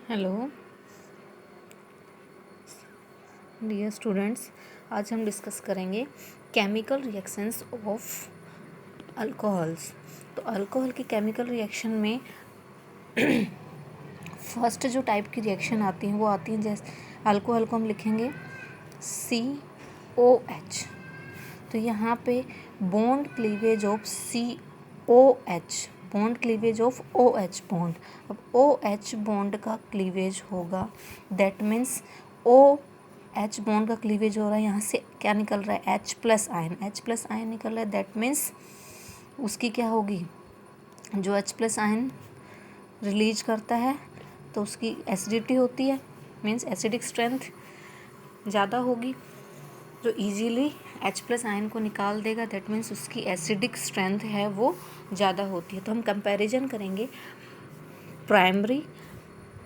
Hello dear students, आज हम discuss करेंगे केमिकल रिएक्शंस ऑफ अल्कोहल्स। तो अल्कोहल की केमिकल रिएक्शन में फर्स्ट जो टाइप की रिएक्शन आती हैं वो आती हैं, जैसे अल्कोहल को हम लिखेंगे COH। तो यहाँ पे bond cleavage of COH, bond cleavage of OH bond. अब OH बॉन्ड का क्लीवेज होगा, दैट मीन्स OH बॉन्ड का क्लीवेज हो रहा है, यहाँ से क्या निकल रहा है H plus ion, H plus ion निकल रहा है, दैट मीन्स उसकी क्या होगी, जो H प्लस आयन रिलीज करता है तो उसकी एसिडिटी होती है, मीन्स एसिडिक स्ट्रेंथ ज़्यादा होगी। जो इजीली H प्लस आयन को निकाल देगा, दैट मीन्स उसकी एसिडिक स्ट्रेंथ है वो ज़्यादा होती है। तो हम कंपैरिजन करेंगे प्राइमरी,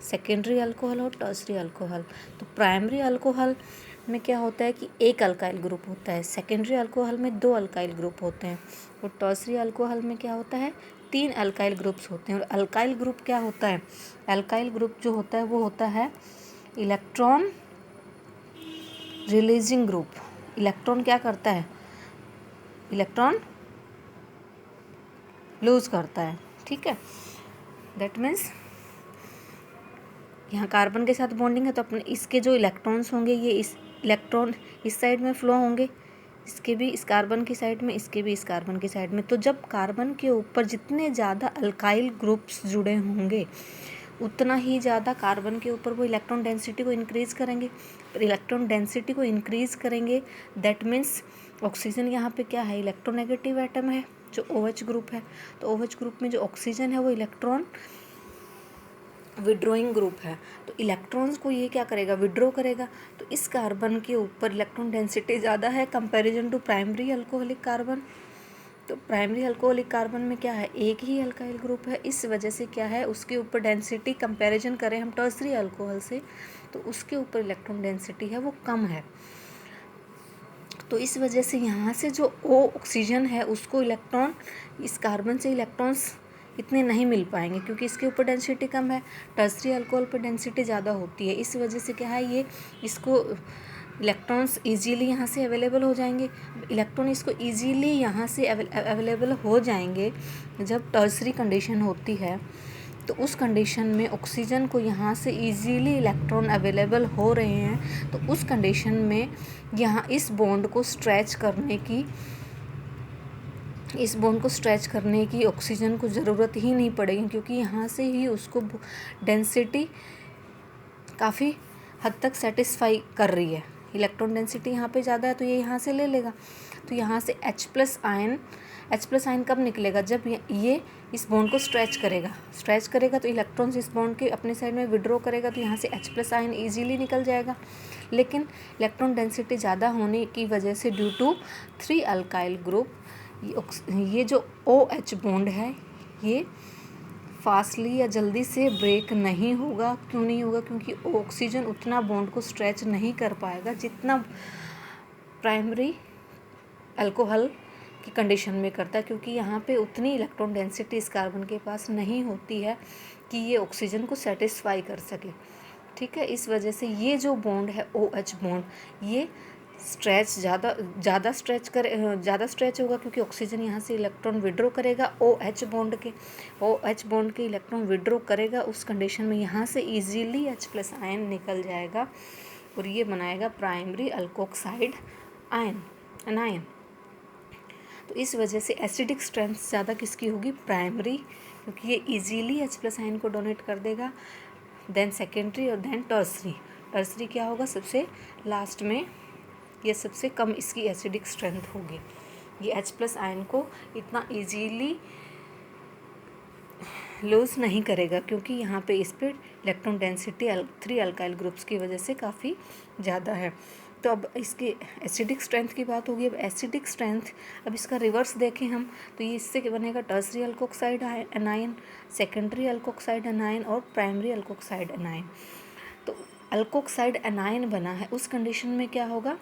सेकेंडरी अल्कोहल और टर्सरी अल्कोहल। तो प्राइमरी अल्कोहल में क्या होता है कि एक अल्काइल ग्रुप होता है, सेकेंडरी अल्कोहल में 2 अल्काइल ग्रुप होते हैं, और टर्सरी अल्कोहल में क्या होता है 3 अल्काइल ग्रुप्स होते हैं। और अल्काइल ग्रुप क्या होता है, अल्काइल ग्रुप जो होता है वो होता है इलेक्ट्रॉन रिलीजिंग ग्रुप। इलेक्ट्रॉन क्या करता है, इलेक्ट्रॉन लूज करता है, ठीक है। दैट मीन्स यहाँ कार्बन के साथ बॉन्डिंग है तो अपने इसके जो इलेक्ट्रॉन्स होंगे ये इस इलेक्ट्रॉन इस साइड में फ्लो होंगे, इसके भी इस कार्बन की साइड में, इसके भी इस कार्बन की साइड में। तो जब कार्बन के ऊपर जितने ज़्यादा अल्काइल ग्रुप्स जुड़े होंगे उतना ही ज़्यादा कार्बन के ऊपर वो इलेक्ट्रॉन डेंसिटी को इंक्रीज़ करेंगे। इलेक्ट्रॉन डेंसिटी को इंक्रीज़ करेंगे, दैट मीन्स ऑक्सीजन यहाँ पे क्या है, इलेक्ट्रोनेगेटिव एटम है जो OH ग्रुप है। तो OH ग्रुप में जो ऑक्सीजन है वो इलेक्ट्रॉन विड्रोइंग ग्रुप है, तो इलेक्ट्रॉन्स को ये क्या करेगा, विड्रॉ करेगा। तो इस कार्बन के ऊपर इलेक्ट्रॉन डेंसिटी ज़्यादा है comparison to primary alcoholic carbon. तो प्राइमरी अल्कोहलिक कार्बन में क्या है, एक ही अल्काइल ग्रुप है, इस वजह से क्या है उसके ऊपर डेंसिटी कंपैरिजन करें हम टर्सरी अल्कोहल से तो उसके ऊपर इलेक्ट्रॉन डेंसिटी है वो कम है। तो इस वजह से यहाँ से जो ऑक्सीजन है उसको इलेक्ट्रॉन, इस कार्बन से इलेक्ट्रॉन्स इतने नहीं मिल पाएंगे क्योंकि इसके ऊपर डेंसिटी कम है। टर्सरी अल्कोहल पर डेंसिटी ज़्यादा होती है, इस वजह से क्या है ये इसको इलेक्ट्रॉन्स इजीली यहाँ से अवेलेबल हो जाएंगे। इलेक्ट्रॉन इसको इजीली यहाँ से अवेलेबल हो जाएंगे जब टर्सरी कंडीशन होती है। तो उस कंडीशन में ऑक्सीजन को यहाँ से इजीली इलेक्ट्रॉन अवेलेबल हो रहे हैं, तो उस कंडीशन में यहाँ इस बॉन्ड को स्ट्रेच करने की ऑक्सीजन को ज़रूरत ही नहीं पड़ेगी, क्योंकि यहाँ से ही उसको डेंसिटी काफ़ी हद तक सेटिस्फाई कर रही है। इलेक्ट्रॉन डेंसिटी यहाँ पे ज़्यादा है तो ये यहाँ से ले लेगा। तो यहाँ से H प्लस आयन कब निकलेगा, जब ये इस बॉन्ड को स्ट्रेच करेगा तो इलेक्ट्रॉन्स इस बॉन्ड के अपने साइड में विड्रॉ करेगा, तो यहाँ से H प्लस आयन ईजीली निकल जाएगा। लेकिन इलेक्ट्रॉन डेंसिटी ज़्यादा होने की वजह से ड्यू टू 3 अल्काइल ग्रुप ये जो OH बॉन्ड है ये फास्टली या जल्दी से ब्रेक नहीं होगा। क्यों नहीं होगा, क्योंकि ऑक्सीजन उतना बॉन्ड को स्ट्रेच नहीं कर पाएगा जितना प्राइमरी अल्कोहल की कंडीशन में करता है, क्योंकि यहाँ पे उतनी इलेक्ट्रॉन डेंसिटी इस कार्बन के पास नहीं होती है कि ये ऑक्सीजन को सेटिस्फाई कर सके, ठीक है। इस वजह से ये जो बॉन्ड है OH बॉन्ड ये ज़्यादा स्ट्रेच होगा, क्योंकि ऑक्सीजन यहाँ से इलेक्ट्रॉन विड्रॉ करेगा, OH बॉन्ड के इलेक्ट्रॉन विड्रॉ करेगा। उस कंडीशन में यहाँ से इजीली H प्लस आयन निकल जाएगा और ये बनाएगा प्राइमरी अल्कोक्साइड आयन। तो इस वजह से एसिडिक स्ट्रेंथ ज़्यादा किसकी होगी, प्राइमरी, क्योंकि ये इजीली H प्लस आयन को डोनेट कर देगा। देन सेकेंडरी और देन टर्सरी क्या होगा, सबसे लास्ट में ये सबसे कम इसकी एसिडिक स्ट्रेंथ होगी। ये H प्लस आयन को इतना इजीली लूज़ नहीं करेगा, क्योंकि यहाँ पे इस पर इलेक्ट्रॉन डेंसिटी 3 अल्काइल ग्रुप्स की वजह से काफ़ी ज़्यादा है। तो अब इसकी एसिडिक स्ट्रेंथ की बात होगी। अब एसिडिक स्ट्रेंथ, अब इसका रिवर्स देखें हम तो ये इससे बनेगा tertiary alkoxide anion, secondary alkoxide anion और प्राइमरी अल्कोक्साइड एनायन। तो अल्कोक्साइड एनायन बना है, उस कंडीशन में क्या होगा,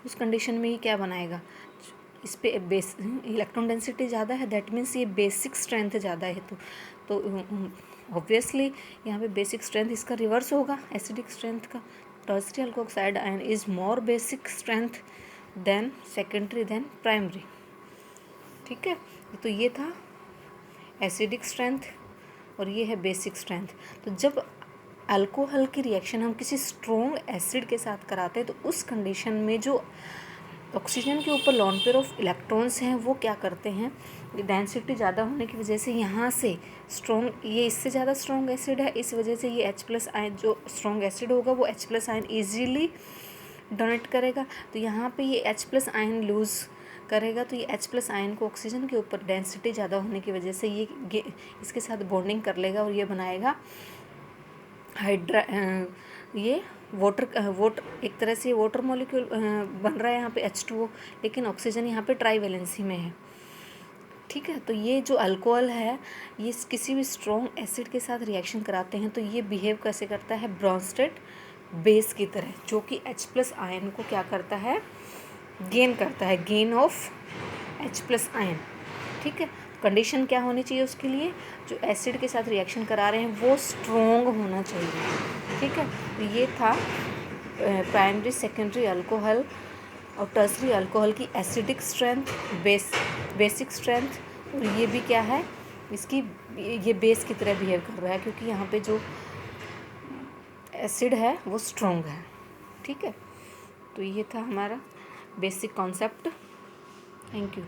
उस कंडीशन में ये क्या बनाएगा, इस पे इलेक्ट्रॉन डेंसिटी ज़्यादा है, दैट मीन्स ये बेसिक स्ट्रेंथ ज़्यादा है, तो तो ऑब्वियसली यहाँ पे बेसिक स्ट्रेंथ इसका रिवर्स होगा एसिडिक स्ट्रेंथ का। Tertiary alkoxide ion is more basic strength than secondary than primary. ठीक है, तो ये था एसिडिक स्ट्रेंथ और ये है बेसिक स्ट्रेंथ। तो जब अल्कोहल की रिएक्शन हम किसी स्ट्रॉन्ग एसिड के साथ कराते हैं तो उस कंडीशन में जो ऑक्सीजन के ऊपर लॉन पेयर ऑफ इलेक्ट्रॉन्स हैं वो क्या करते हैं, डेंसिटी ज़्यादा होने की वजह से यहाँ से स्ट्रॉन्ग, ये इससे ज़्यादा स्ट्रॉन्ग एसिड है, इस वजह से ये H+ आयन जो स्ट्रॉन्ग एसिड होगा वो H+ आयन ईजीली डोनेट करेगा। तो यहाँ पे ये H+ आयन लूज़ करेगा, तो ये H+ आयन को ऑक्सीजन के ऊपर डेंसिटी ज़्यादा होने की वजह से ये इसके साथ बॉन्डिंग कर लेगा और ये बनाएगा ये वाटर एक तरह से वाटर मॉलिक्यूल बन रहा है यहाँ पे H2O, लेकिन ऑक्सीजन यहाँ पे ट्राईवैलेंसी में है। ठीक है, तो ये जो अल्कोहल है ये किसी भी स्ट्रॉन्ग एसिड के साथ रिएक्शन कराते हैं तो ये बिहेव कैसे करता है, ब्रॉन्स्टेड बेस की तरह, जो कि H+ आयन को क्या करता है, गेन करता है, गेन ऑफ H+ आयन। ठीक है, कंडीशन क्या होनी चाहिए उसके लिए, जो एसिड के साथ रिएक्शन करा रहे हैं वो स्ट्रॉन्ग होना चाहिए। ठीक है, तो ये था प्राइमरी सेकेंडरी अल्कोहल और टर्सरी अल्कोहल की एसिडिक स्ट्रेंथ, बेसिक स्ट्रेंथ, और ये भी क्या है, इसकी ये बेस की तरह बिहेव कर रहा है क्योंकि यहाँ पे जो एसिड है वो स्ट्रॉन्ग है। ठीक है, तो ये था हमारा बेसिक कॉन्सेप्ट। Thank you.